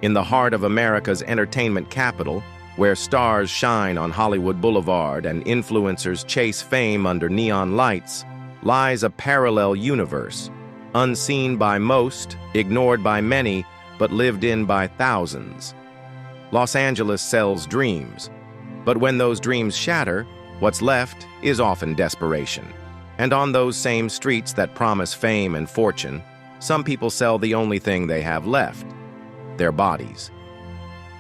In the heart of America's entertainment capital, where stars shine on Hollywood Boulevard and influencers chase fame under neon lights, lies a parallel universe, unseen by most, ignored by many, but lived in by thousands. Los Angeles sells dreams, but when those dreams shatter, what's left is often desperation. And on those same streets that promise fame and fortune, some people sell the only thing they have left, their bodies.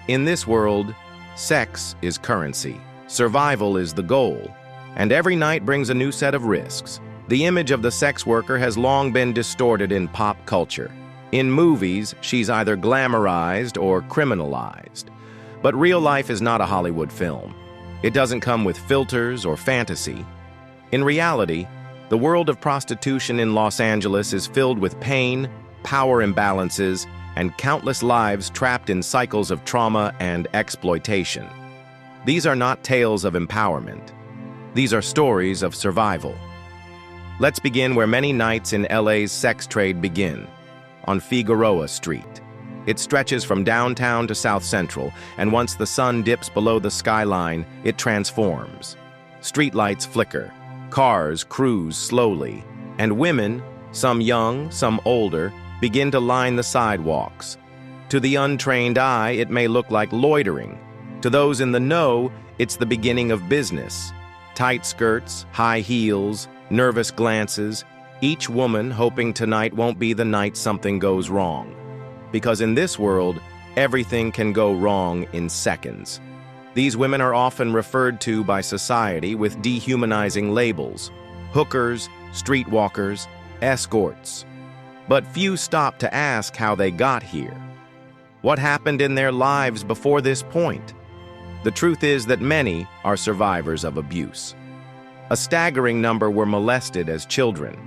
In this world, sex is currency, survival is the goal, and every night brings a new set of risks. The image of the sex worker has long been distorted in pop culture. In movies, she's either glamorized or criminalized. But real life is not a Hollywood film. It doesn't come with filters or fantasy. In reality, the world of prostitution in Los Angeles is filled with pain, power imbalances, and countless lives trapped in cycles of trauma and exploitation. These are not tales of empowerment. These are stories of survival. Let's begin where many nights in LA's sex trade begin, on Figueroa Street. It stretches from downtown to South Central, and once the sun dips below the skyline, it transforms. Streetlights flicker, cars cruise slowly, and women, some young, some older, begin to line the sidewalks. To the untrained eye, it may look like loitering. To those in the know, it's the beginning of business. Tight skirts, high heels, nervous glances, each woman hoping tonight won't be the night something goes wrong. Because in this world, everything can go wrong in seconds. These women are often referred to by society with dehumanizing labels: hookers, streetwalkers, escorts. But few stop to ask how they got here. What happened in their lives before this point? The truth is that many are survivors of abuse. A staggering number were molested as children.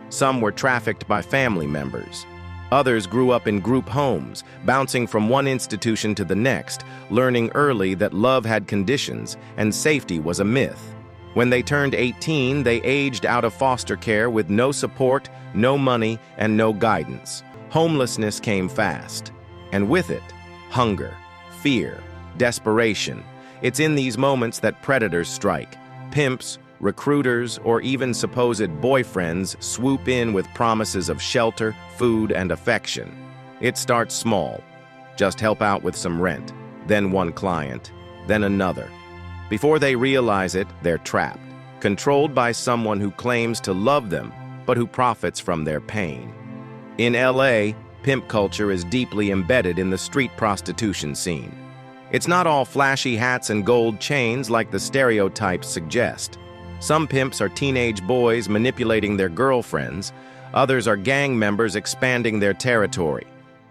Some were trafficked by family members. Others grew up in group homes, bouncing from one institution to the next, learning early that love had conditions and safety was a myth. When they turned 18, they aged out of foster care with no support, no money, and no guidance. Homelessness came fast, and with it, hunger, fear, desperation. It's in these moments that predators strike. Pimps, recruiters, or even supposed boyfriends swoop in with promises of shelter, food, and affection. It starts small. Just help out with some rent, then one client, then another. Before they realize it, they're trapped, controlled by someone who claims to love them, but who profits from their pain. In LA, pimp culture is deeply embedded in the street prostitution scene. It's not all flashy hats and gold chains like the stereotypes suggest. Some pimps are teenage boys manipulating their girlfriends. Others are gang members expanding their territory.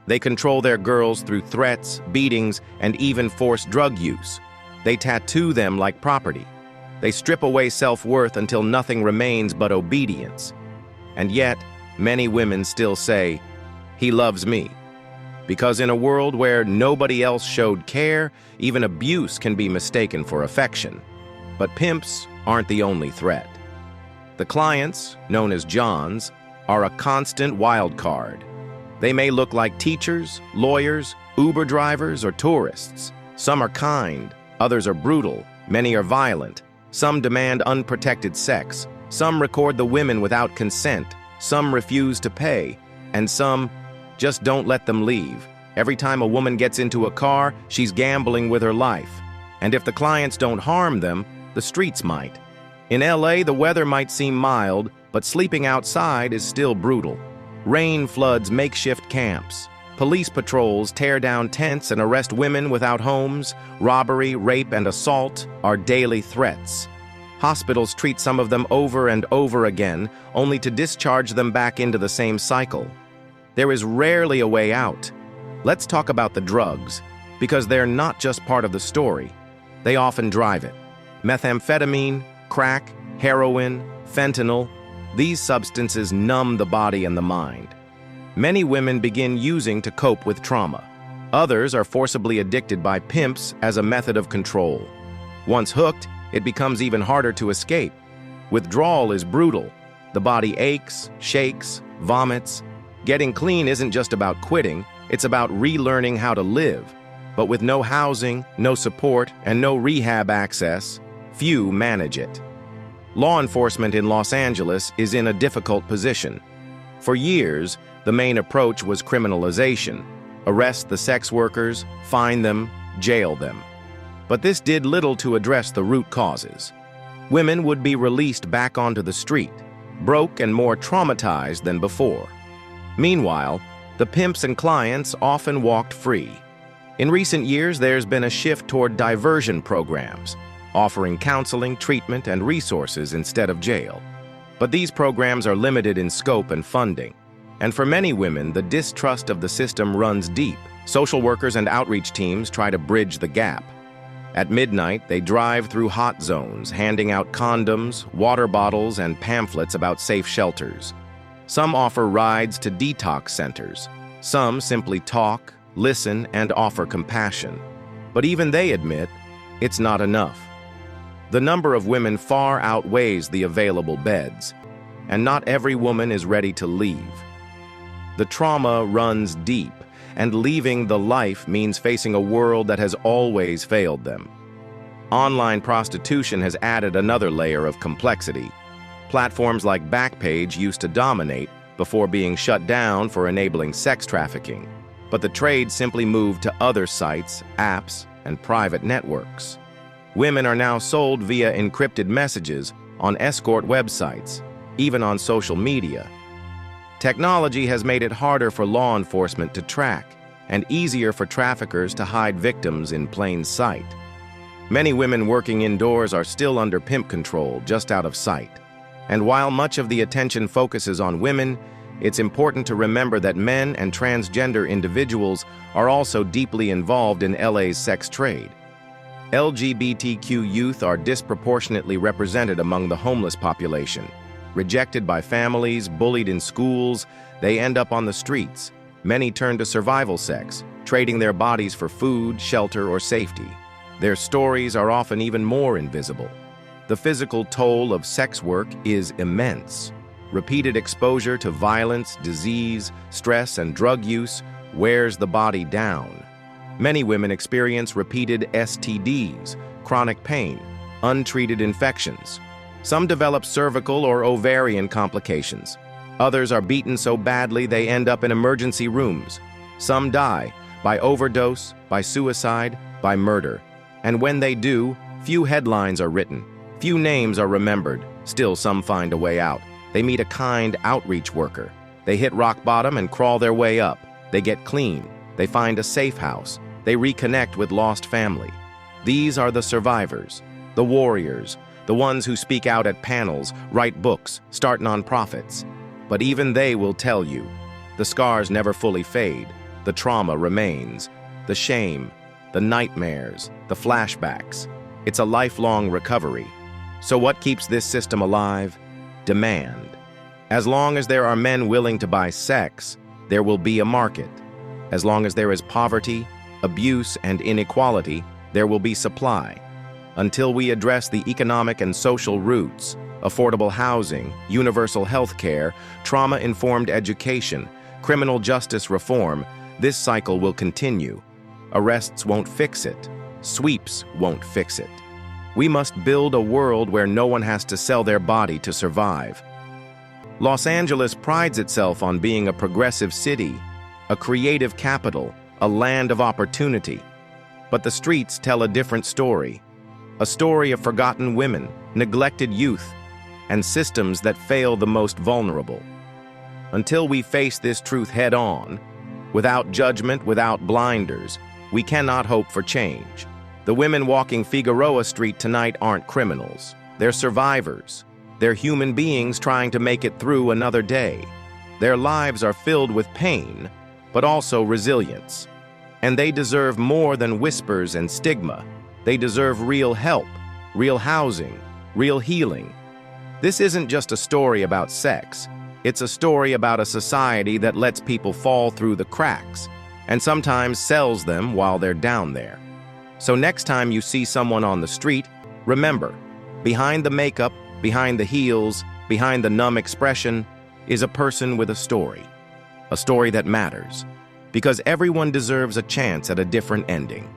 They control their girls through threats, beatings, and even forced drug use. They tattoo them like property. They strip away self-worth until nothing remains but obedience. And yet, many women still say, "He loves me." Because in a world where nobody else showed care, even abuse can be mistaken for affection. But pimps aren't the only threat. The clients, known as Johns, are a constant wild card. They may look like teachers, lawyers, Uber drivers, or tourists. Some are kind, others are brutal, many are violent. Some demand unprotected sex. Some record the women without consent. Some refuse to pay. And some just don't let them leave. Every time a woman gets into a car, she's gambling with her life. And if the clients don't harm them, the streets might. In LA, the weather might seem mild, but sleeping outside is still brutal. Rain floods makeshift camps. Police patrols tear down tents and arrest women without homes. Robbery, rape, and assault are daily threats. Hospitals treat some of them over and over again, only to discharge them back into the same cycle. There is rarely a way out. Let's talk about the drugs, because they're not just part of the story. They often drive it. Methamphetamine, crack, heroin, fentanyl, these substances numb the body and the mind. Many women begin using to cope with trauma. Others are forcibly addicted by pimps as a method of control. Once hooked, it becomes even harder to escape. Withdrawal is brutal. The body aches, shakes, vomits. Getting clean isn't just about quitting, It's about relearning how to live, but with no housing, no support, and no rehab access, few manage it. Law enforcement in Los Angeles is in a difficult position. For years, the main approach was criminalization. Arrest the sex workers, fine them, jail them. But this did little to address the root causes. Women would be released back onto the street, broke and more traumatized than before. Meanwhile, the pimps and clients often walked free. In recent years, there's been a shift toward diversion programs, offering counseling, treatment, and resources instead of jail. But these programs are limited in scope and funding. And for many women, the distrust of the system runs deep. Social workers and outreach teams try to bridge the gap. At midnight, they drive through hot zones, handing out condoms, water bottles, and pamphlets about safe shelters. Some offer rides to detox centers. Some simply talk, listen, and offer compassion. But even they admit it's not enough. The number of women far outweighs the available beds, and not every woman is ready to leave. The trauma runs deep, and leaving the life means facing a world that has always failed them. Online prostitution has added another layer of complexity. Platforms like Backpage used to dominate before being shut down for enabling sex trafficking, but the trade simply moved to other sites, apps, and private networks. Women are now sold via encrypted messages on escort websites, even on social media. Technology has made it harder for law enforcement to track and easier for traffickers to hide victims in plain sight. Many women working indoors are still under pimp control, just out of sight. And while much of the attention focuses on women, it's important to remember that men and transgender individuals are also deeply involved in LA's sex trade. LGBTQ youth are disproportionately represented among the homeless population. Rejected by families, bullied in schools, they end up on the streets. Many turn to survival sex, trading their bodies for food, shelter, or safety. Their stories are often even more invisible. The physical toll of sex work is immense. Repeated exposure to violence, disease, stress, and drug use wears the body down. Many women experience repeated STDs, chronic pain, untreated infections. Some develop cervical or ovarian complications. Others are beaten so badly they end up in emergency rooms. Some die by overdose, by suicide, by murder. And when they do, few headlines are written, few names are remembered. Still, some find a way out. They meet a kind outreach worker. They hit rock bottom and crawl their way up. They get clean. They find a safe house. They reconnect with lost family. These are the survivors, the warriors, the ones who speak out at panels, write books, start nonprofits. But even they will tell you, the scars never fully fade, the trauma remains, the shame, the nightmares, the flashbacks. It's a lifelong recovery. So what keeps this system alive? Demand. As long as there are men willing to buy sex, there will be a market. As long as there is poverty, abuse, and inequality, there will be supply. Until we address the economic and social roots, affordable housing, universal health care, trauma-informed education, criminal justice reform, this cycle will continue. Arrests won't fix it. Sweeps won't fix it. We must build a world where no one has to sell their body to survive. Los Angeles prides itself on being a progressive city, a creative capital, a land of opportunity. But the streets tell a different story. A story of forgotten women, neglected youth, and systems that fail the most vulnerable. Until we face this truth head-on, without judgment, without blinders, we cannot hope for change. The women walking Figueroa Street tonight aren't criminals. They're survivors. They're human beings trying to make it through another day. Their lives are filled with pain, but also resilience. And they deserve more than whispers and stigma. They deserve real help, real housing, real healing. This isn't just a story about sex. It's a story about a society that lets people fall through the cracks and sometimes sells them while they're down there. So next time you see someone on the street, remember, behind the makeup, behind the heels, behind the numb expression, is a person with a story that matters. because everyone deserves a chance at a different ending.